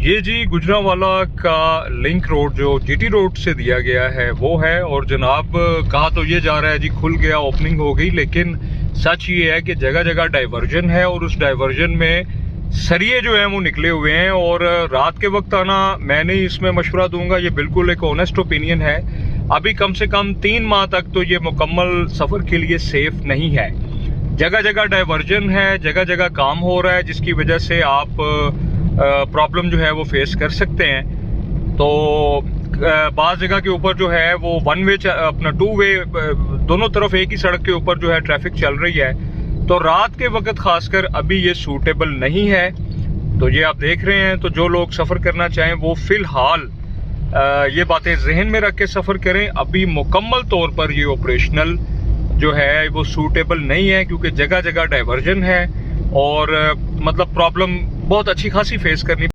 ये जी गुजरांवाला का link road जो जीटी रोड से दिया गया है वो है। और जनाब कहा तो ये जा रहा है जी खुल गया, ओपनिंग हो गई, लेकिन सच ये है कि जगह जगह डाइवर्जन है और उस डाइवर्जन में सरिये जो हैं वो निकले हुए हैं। और रात के वक्त आना मैं नहीं इसमें मशवरा दूंगा, ये बिल्कुल एक ऑनेस्ट ओपिनियन है। अभी कम से कम 3 माह तक तो ये मुकम्मल सफ़र के लिए सेफ नहीं है। जगह जगह डाइवर्जन है, जगह जगह काम हो रहा है, जिसकी वजह से आप प्रॉब्लम जो है वो फेस कर सकते हैं। तो बाज़ जगह के ऊपर जो है वो वन वे अपना 2 वे दोनों तरफ एक ही सड़क के ऊपर जो है ट्रैफिक चल रही है। तो रात के वक्त खासकर अभी ये सूटेबल नहीं है। तो ये आप देख रहे हैं, तो जो लोग सफ़र करना चाहें वो फ़िलहाल ये बातें जहन में रख के सफ़र करें। अभी मुकम्मल तौर पर ये ऑपरेशनल जो है वो सूटेबल नहीं है, क्योंकि जगह जगह डाइवर्जन है और मतलब प्रॉब्लम बहुत अच्छी खासी फेस करनी